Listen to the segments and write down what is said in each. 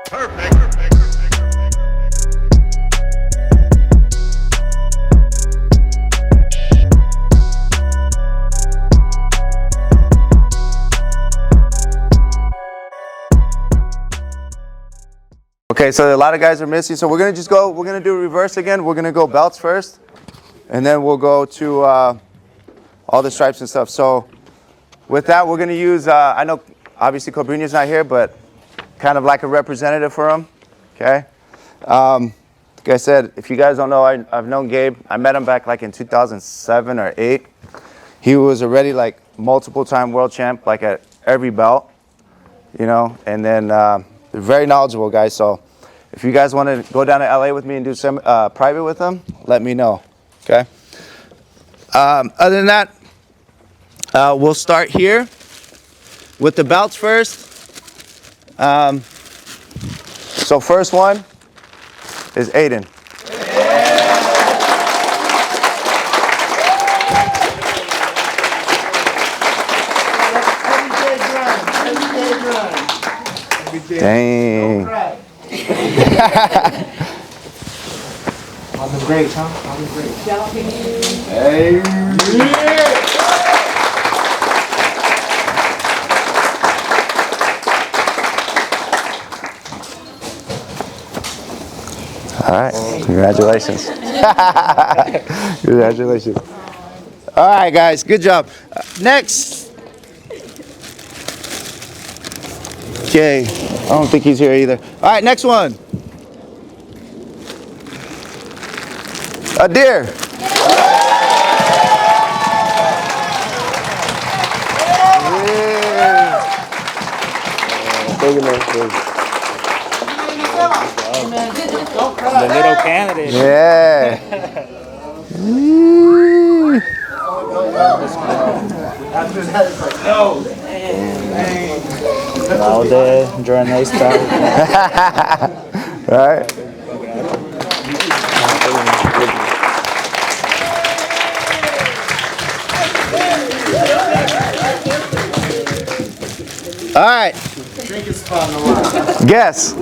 Perfect. Okay, so a lot of guys are missing, so we're gonna just go. We're gonna do reverse again. We're gonna go belts first, and then we'll go to all the stripes and stuff. So with that, we're gonna use. I know obviously Cobrinha's not here, but kind of like a representative for him. Okay. Like I said, if you guys don't know, I've known Gabe. I met him back like in 2007 or 8. He was already like multiple-time world champ, like at every belt, you know. And then they're very knowledgeable guys. So if you guys want to go down to LA with me and do some private with them, let me know. Okay. Other than that, we'll start here with the belts first. So first one is Aiden. Dang. All been great, huh? All been great. Hey. All right, congratulations. Congratulations. All right, guys, good job. Next. Okay, I don't think he's here either. All right, next one. A deer. The little candidate. Yeah. All day during race time. Right. All right. Guess.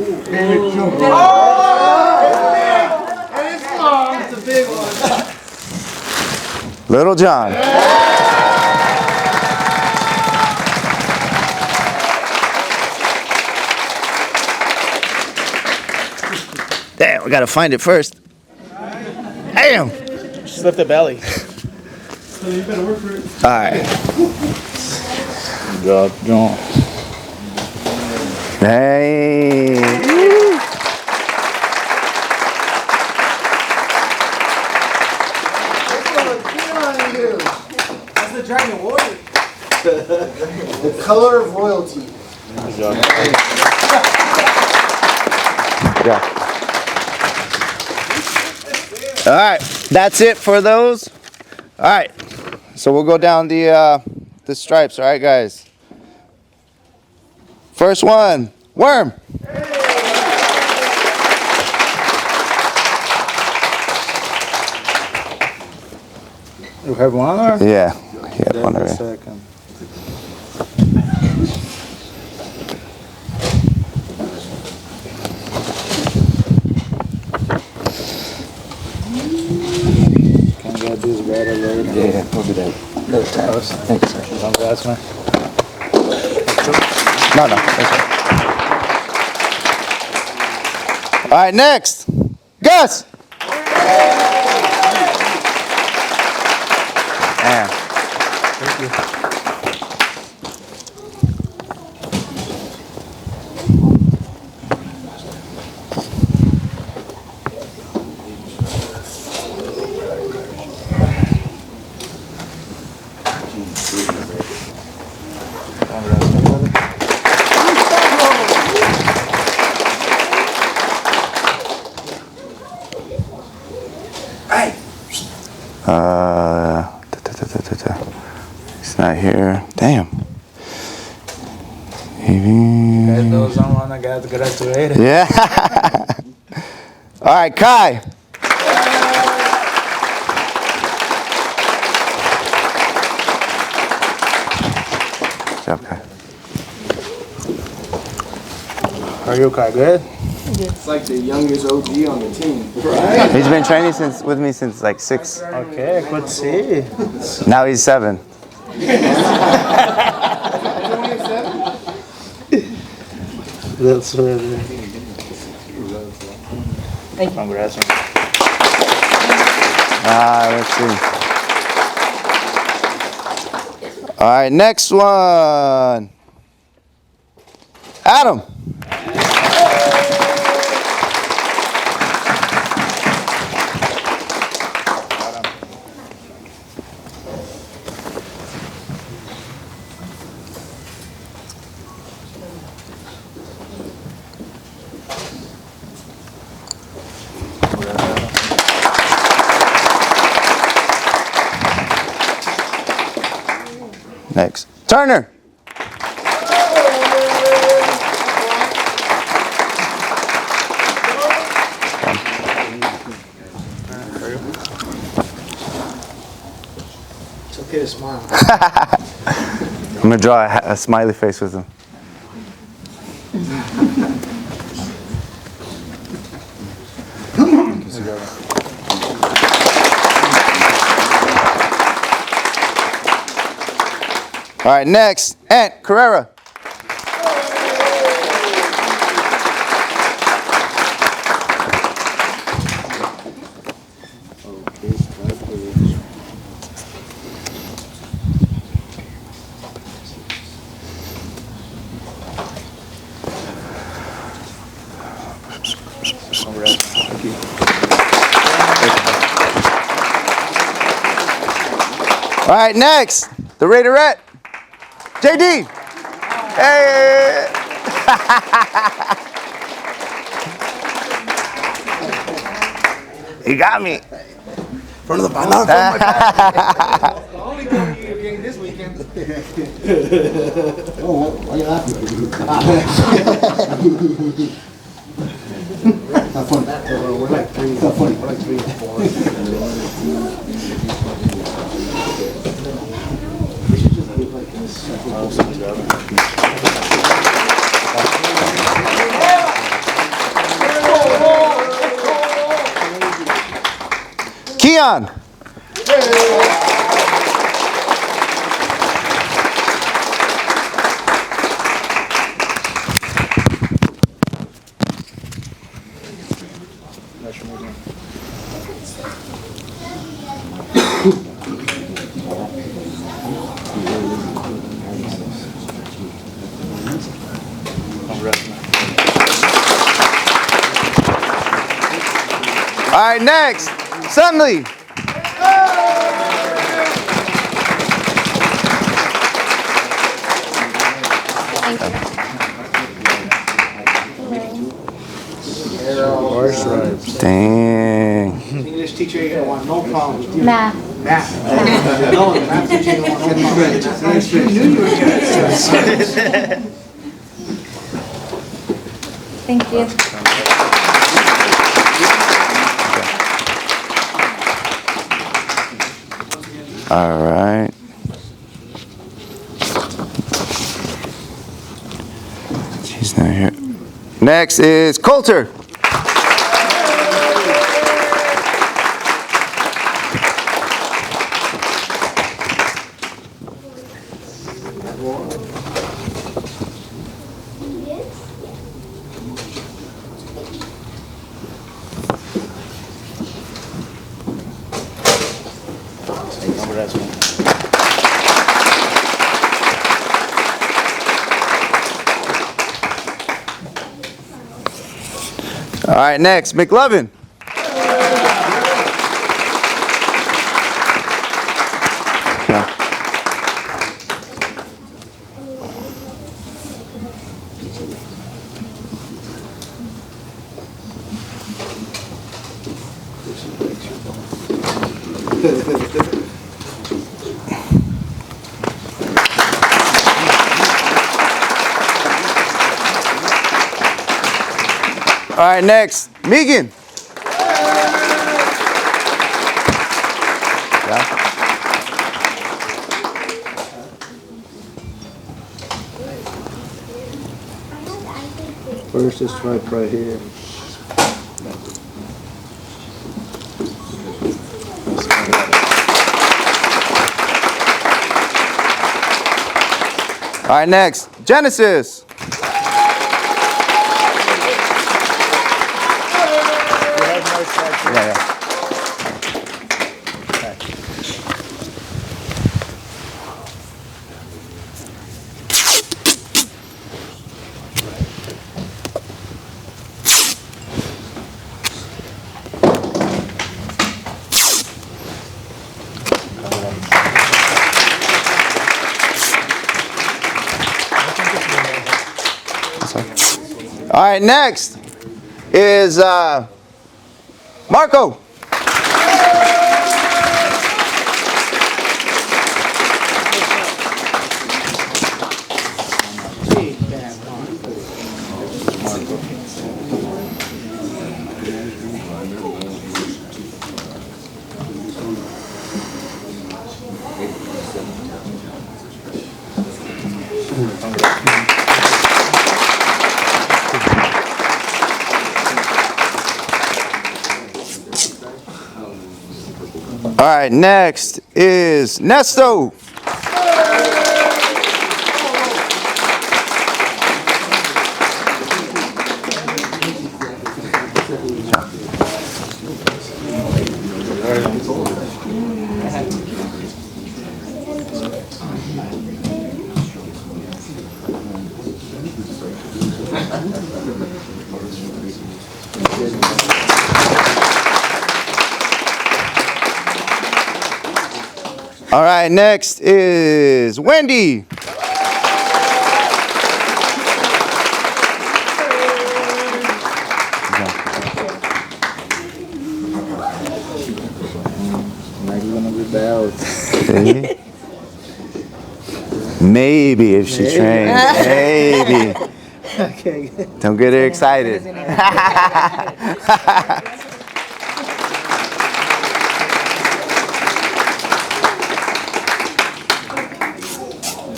It's a big one. Little John. Damn, we gotta find it first. Damn. Slip the belly. So you better work for it. All right. Good job, John. Dang. That's the Dragon Warrior. The color of royalty. Good job. Yeah. All right, that's it for those. All right, so we'll go down the stripes. All right, guys. First one, worm. You have one or? Yeah, yeah, one already. Second. Can get this better later. Yeah, we'll do that. No time. Thank you, sir. Don't ask me. No, no. That's right. All right, next, Gus. Man. Thank you. He's not here. Damn. Guys, those on one, I got to get activated. Yeah. All right, Kai. Good job, Kai. Are you okay? Good? It's like the youngest OG on the team. He's been training with me since like 6. Okay, good to see. Now he's 7. That's really. Congrats. Let's see. All right, next one. Adam. Next. Turner. It's okay to smile. I'm going to draw a smiley face with him. All right, next, Ant Carrera. All right, next, the Raiderette. JD! Hey! You got me. Front of the banana. The only game you're getting this weekend. Oh, why are you laughing? Not funny. We're like 3. Not funny. We're like 3 or 4. Keon. All right, next, Sunley. Horse rides. Dang. English teacher, you're going to want no problems. Math. Math. No, the math teacher, you're going to want no problems. You knew you were going to. Thank you. All right. He's not here. Next is Coulter. All right, next, McLovin. All right, next, Megan. Yeah. First stripe right here. All right, next, Genesis. Yeah. All right, next is Marco. All right, next is Nesto. All right, next is Wendy. Maybe if she trains, maybe. Okay. Don't get her excited.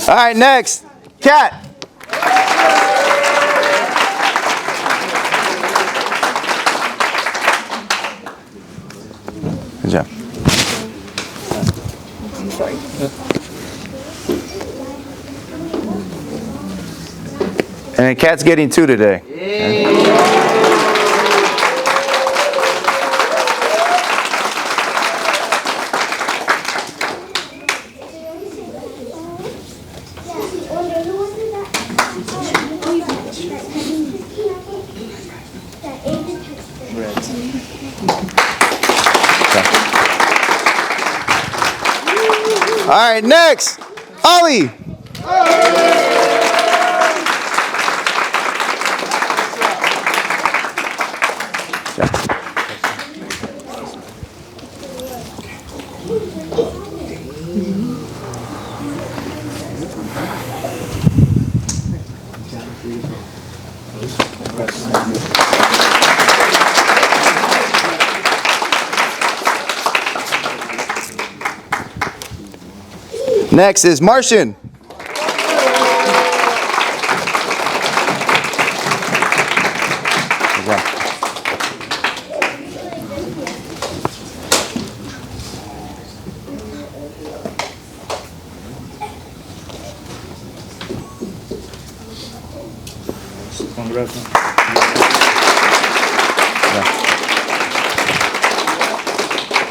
All right, next, Kat. Good job. I'm sorry. And then Kat's getting 2 today. All right, next, Ollie. Next is Martian.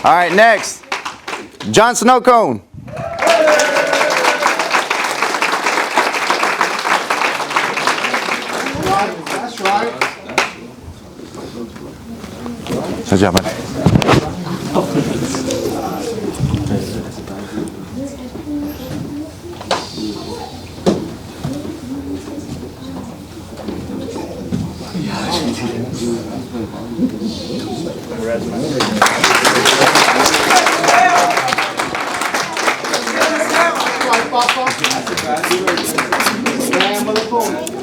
All right, next, John Snowcone. That's right. Good job, man.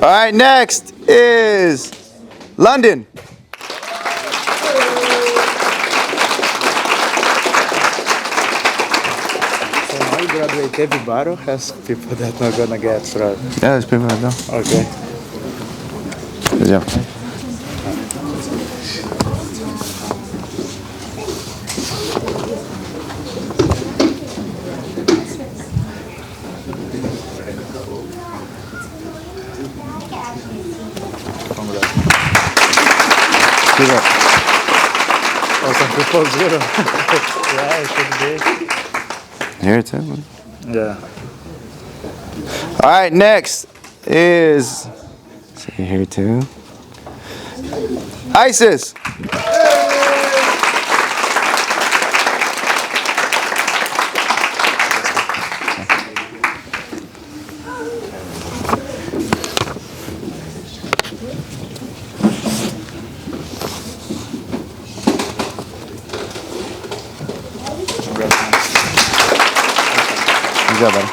All right, next is London. So now you graduate every battle has people that not gonna get started. Yeah, there's people that don't. Okay. Good job. Keep up. Oh, some people zero. Yeah, it should be. Here too. Yeah. All right, next is see here too. ISIS. Good job, buddy.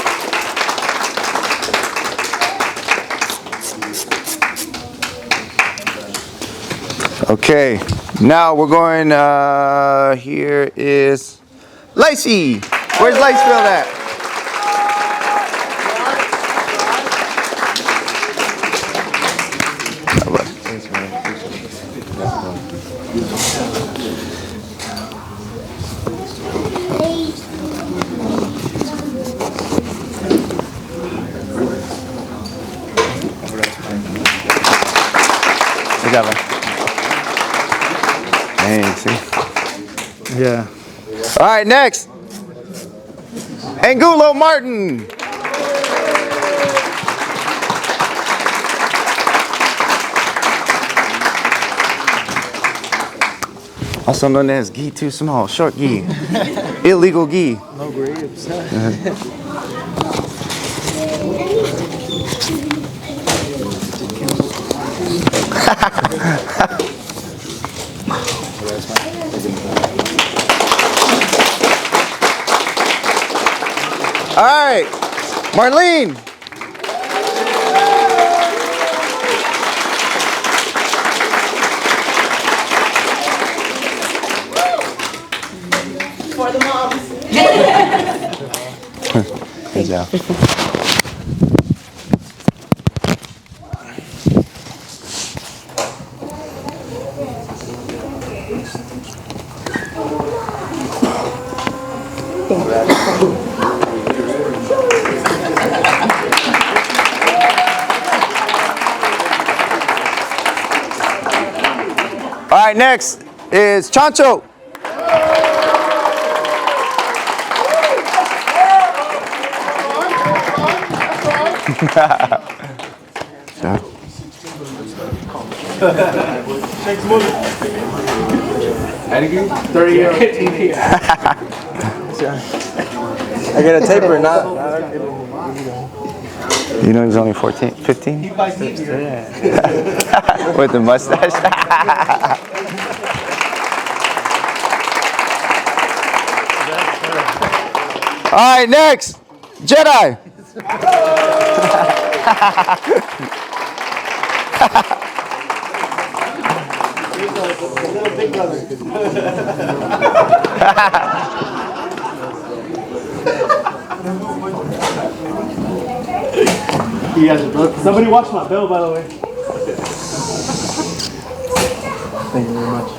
Okay, now we're going, here is Lacey. Where's Lacefield at? Good job, man. Thanks. Yeah. All right, next. Angulo Martin. Also known as gi too small, short gi. Illegal gi. No grapes. All right, Marlene. For the moms. Good job. All right, next is Chancho. I get a taper, not. You know he's only 14, 15? With the mustache. All right, next, Jedi. You guys are drunk. Somebody watch my bell, by the way. Thank you very much.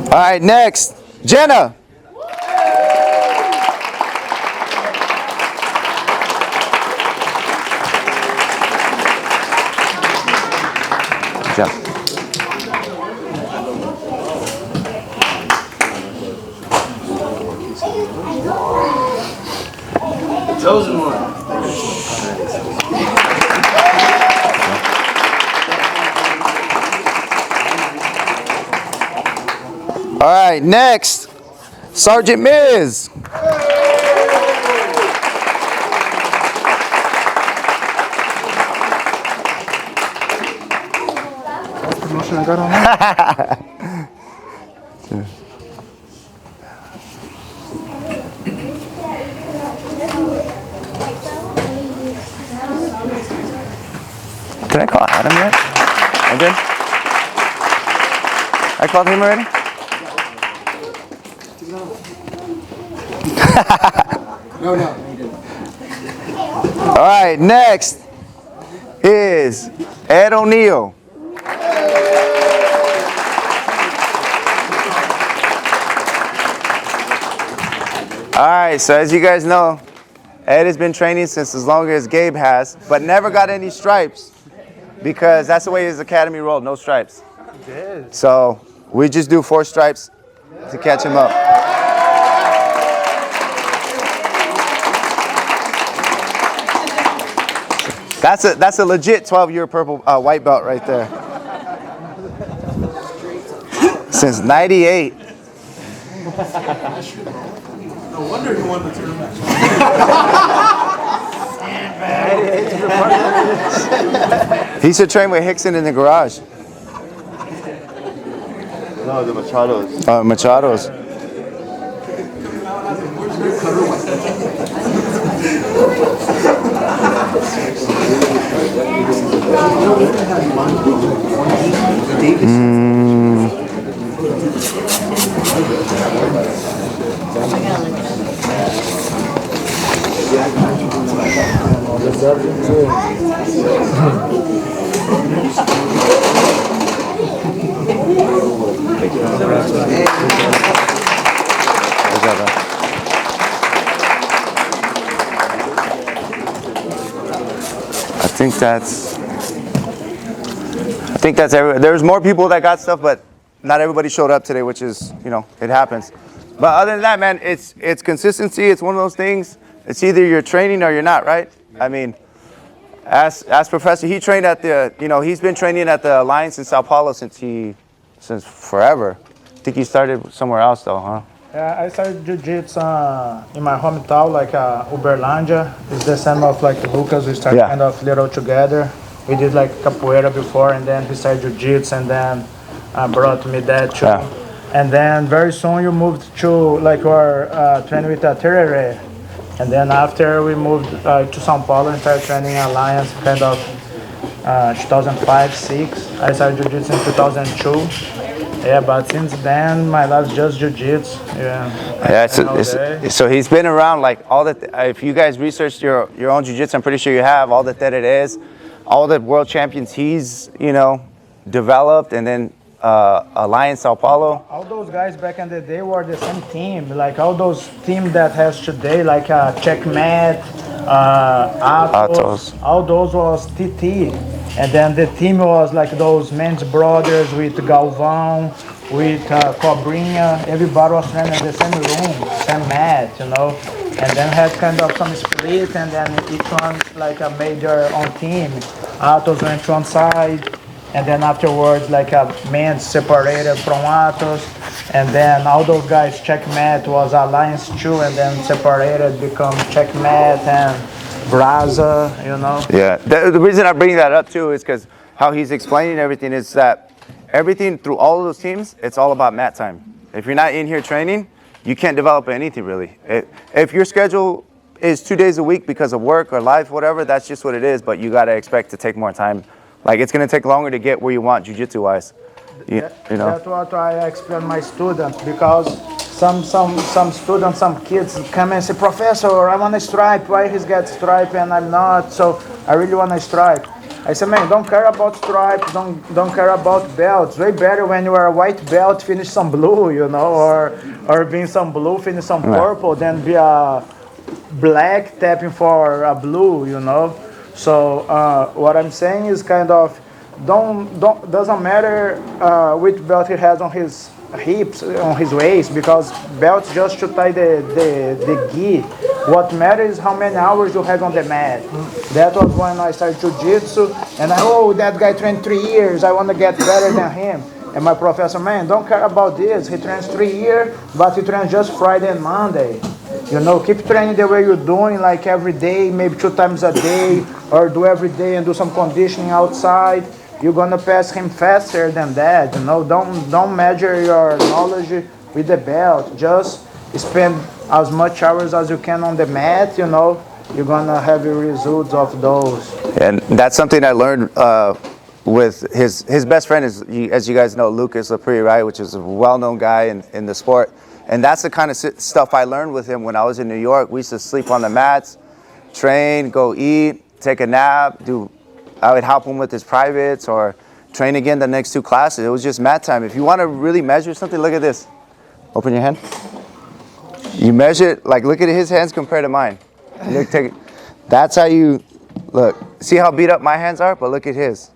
All right, next, Jenna. Good job. Chosen one. All right, next, Sergeant Miz. Promotion I got on that. Did I call Adam yet? I did? I called him already? No, he didn't. All right, next is Ed O'Neill. All right, so as you guys know, Ed has been training since as long as Gabe has, but never got any stripes because that's the way his academy rolled, no stripes. So we just do 4 stripes to catch him up. That's a legit 12-year purple white belt right there. Since '98. No wonder he won the tournament. He should train with Hickson in the garage. No, the Machados. Machados. I think that's every. There's more people that got stuff, but not everybody showed up today, which is, you know, it happens. But other than that, man, it's consistency. It's one of those things. It's either you're training or you're not, right? I mean, as Professor, he trained at the, you know, he's been training at the Alliance in Sao Paulo since forever. I think he started somewhere else though, huh? Yeah, I started jiu-jitsu in my hometown, like Uberlândia. It's the same of like Lucas. We started kind of little together. We did like capoeira before, and then he started jiu-jitsu, and then brought me that too. Yeah. And then very soon you moved to like our training with Terere. And then after we moved to São Paulo and started training Alliance kind of 2005-06. I started jiu-jitsu in 2002. Yeah, but since then my life just jiu-jitsu. Yeah. So he's been around like all the. If you guys researched your own jiu-jitsu, I'm pretty sure you have all that it is, all the world champions he's developed, and then Alliance Sao Paulo. All those guys back in the day were the same team. Like all those teams that has today, like Checkmate, Atos, all those was TT. And then the team was like those Men's Brothers with Galvão, with Cobrinha. Everybody was training in the same room, same mat, And then had kind of some split, and then each one like made their own team. Atos went to one side, and then afterwards like men separated from Atos, and then all those guys Checkmate was Alliance 2, and then separated become Checkmate and Braza, Yeah, the reason I bring that up too is because how he's explaining everything is that everything through all of those teams, it's all about mat time. If you're not in here training, you can't develop anything really. If your schedule is 2 days a week because of work or life, whatever, that's just what it is, but you got to expect to take more time. Like it's going to take longer to get where you want jiu-jitsu wise. That's what I explain my students, because some students, some kids come and say, Professor, I want a stripe. Why he's got stripe and I'm not? So I really want a stripe. I said, man, don't care about stripes, don't care about belts. Way better when you are a white belt, finish some blue, or being some blue, finish some purple, than be a black tapping for a blue, So what I'm saying is kind of, doesn't matter which belt he has on his hips, on his waist, because belts just to tie the gi. What matters is how many hours you have on the mat. That was when I started jiu-jitsu, and that guy trained 3 years, I want to get better than him. And my professor, man, don't care about this. He trains 3 years, but he trains just Friday and Monday. Keep training the way you're doing, like every day, maybe 2 times a day, or do every day and do some conditioning outside. You're gonna pass him faster than that. Don't measure your knowledge with the belt. Just spend as much hours as you can on the mat. You're gonna have the results of those. And that's something I learned with his best friend is, as you guys know, Lucas Lapri, right, which is a well-known guy in the sport. And that's the kind of stuff I learned with him when I was in New York. We used to sleep on the mats, train, go eat, take a nap, I would help him with his privates or train again the next 2 classes. It was just mat time. If you want to really measure something, look at this. Open your hand. You measure it, like look at his hands compared to mine. Look, that's how you, look. See how beat up my hands are? But look at his.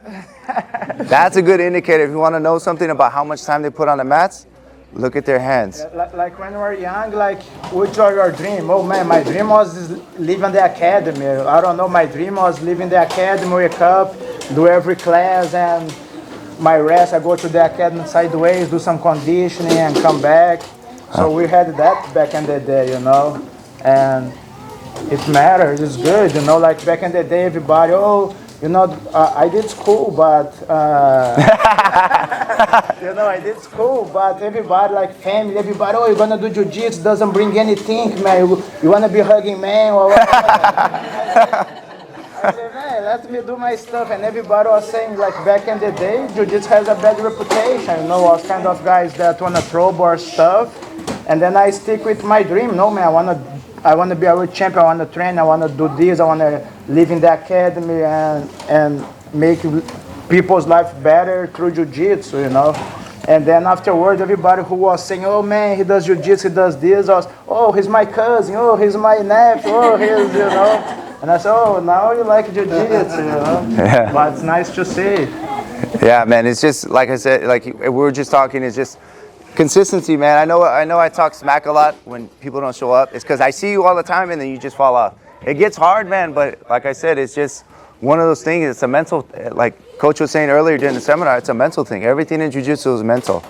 That's a good indicator. If you want to know something about how much time they put on the mats, look at their hands. Like when we were young, like, which was your dream? Oh man, my dream was leaving the academy. I don't know, my dream was leaving the academy, wake up, do every class, and my rest, I go to the academy sideways, do some conditioning and come back. So we had that back in the day, you know, and it matters, it's good, you know, like back in the day, everybody, oh, you know, I did school, but, you know, I did school, but everybody, like family, everybody, oh, you're going to do jiu-jitsu, doesn't bring anything, man. You want to be hugging man or what? I said, man, let me do my stuff. And everybody was saying, like, back in the day, jiu-jitsu has a bad reputation, you know, us kind of guys that want to throw bar stuff. And then I stick with my dream. No, man, I want to be a world champion. I want to train. I want to do this. I want to live in the academy and make people's life better through jiu-jitsu, you know. And then afterwards, everybody who was saying, oh man, he does jiu-jitsu, he does this, was, oh, he's my cousin, oh, he's my nephew, oh, he's, you know. And I said, oh, now you like jiu-jitsu, you know. Yeah. But it's nice to see. Yeah, man, it's just, like I said, like we were just talking, it's just consistency, man. I know I talk smack a lot when people don't show up. It's because I see you all the time and then you just fall off. It gets hard, man, but like I said, it's just one of those things. It's a mental, like Coach was saying earlier during the seminar, it's a mental thing. Everything in jiu-jitsu is mental.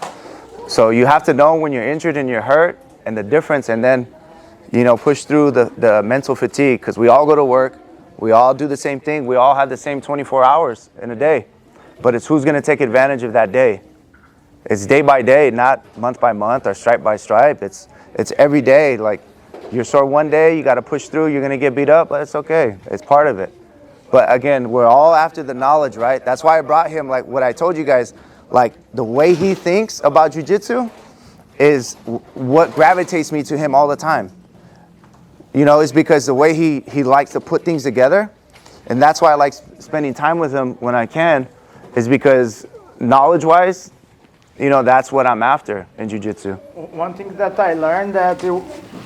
So you have to know when you're injured and you're hurt and the difference, and then, you know, push through the mental fatigue, because we all go to work. We all do the same thing. We all have the same 24 hours in a day, but it's who's going to take advantage of that day. It's day by day, not month by month or stripe by stripe. It's every day. Like, you're sore one day, you got to push through. You're going to get beat up, but it's okay. It's part of it. But again, we're all after the knowledge, right? That's why I brought him, like what I told you guys, like the way he thinks about jiu-jitsu is what gravitates me to him all the time. You know, it's because the way he likes to put things together, and that's why I like spending time with him when I can, is because knowledge-wise, you know, that's what I'm after in jiu-jitsu. One thing that I learned that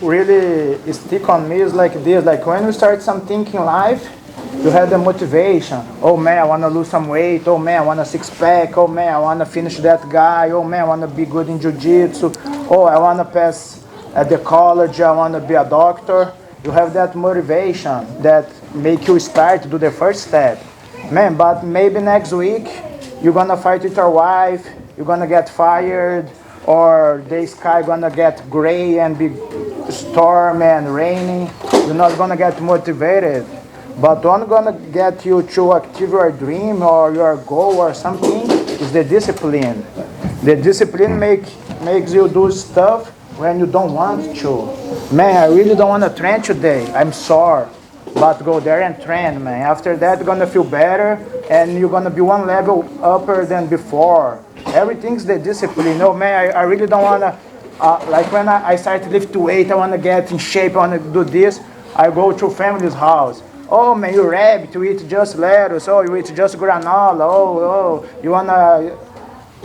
really stick on me is like this, like when you start something in life, you have the motivation. Oh man, I want to lose some weight. Oh man, I want a six-pack. Oh man, I want to finish that guy. Oh man, I want to be good in jiu-jitsu. Oh, I want to pass at the college. I want to be a doctor. You have that motivation that make you start to do the first step. Man, but maybe next week you're going to fight with your wife. You're going to get fired, or the sky going to get gray and be storm and raining. You're not going to get motivated. But what's going to get you to achieve your dream or your goal or something is the discipline. The discipline makes you do stuff when you don't want to. Man, I really don't want to train today. I'm sore. But go there and train, man. After that, you're going to feel better and you're going to be one level upper than before. Everything's the discipline. Oh man, I really don't want to, like when I start to lift weight, I want to get in shape, I want to do this, I go to family's house. Oh man, you rabbit, you eat just lettuce, oh, you eat just granola, oh, you want to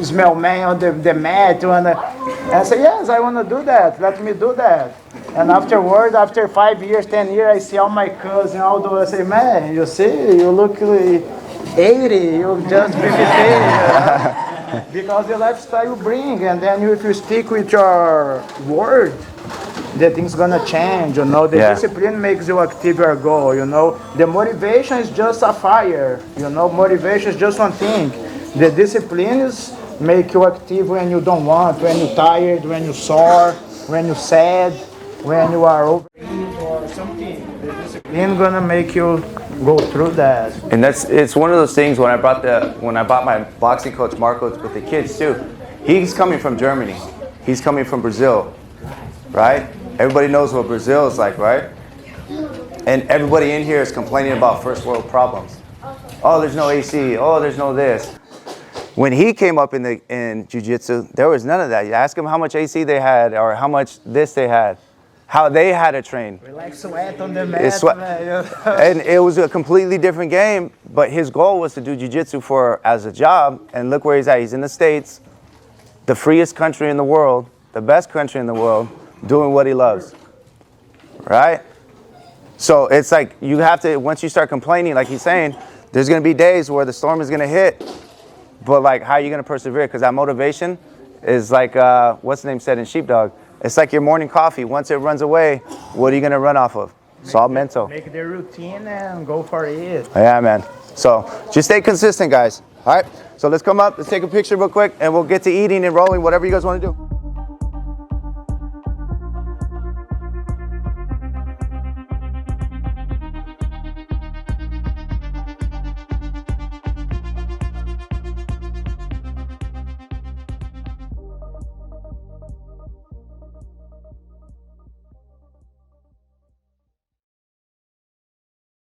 smell man on the mat, you want to, and I say, yes, I want to do that, let me do that. And afterwards, after 5 years, 10 years, I see all my cousins, all those, I say, man, you see, you look 80, you just 50. Because the lifestyle you bring, and then if you stick with your word, the thing's gonna change, you know. The discipline makes you achieve your goal, you know. The motivation is just a fire, you know. Motivation is just one thing. The discipline is make you active when you don't want, when you're tired, when you're sore, when you're sad, when you are overeating or something. The discipline gonna make you go through that. And it's one of those things when I brought my boxing coach Marco with the kids too. He's coming from Germany. He's coming from Brazil, right? Everybody knows what Brazil is like, right? And everybody in here is complaining about first world problems. Oh, there's no AC. Oh, there's no this. When he came up in jiu-jitsu, there was none of that. You ask him how much AC they had or how much this they had, how they had to train. We like sweat on the mat, It's sweat. man. And it was a completely different game, but his goal was to do jiu-jitsu as a job, and look where he's at. He's in the States, the freest country in the world, the best country in the world, doing what he loves, right? So it's like you have to, once you start complaining, like he's saying, there's going to be days where the storm is going to hit, but like how are you going to persevere? Because that motivation is like, what's the name said in Sheepdog? It's like your morning coffee. Once it runs away, what are you going to run off of? It's all mental. Make the routine and go for it. Yeah, man. So just stay consistent, guys. All right. So let's come up. Let's take a picture real quick, and we'll get to eating and rolling, whatever you guys want to do.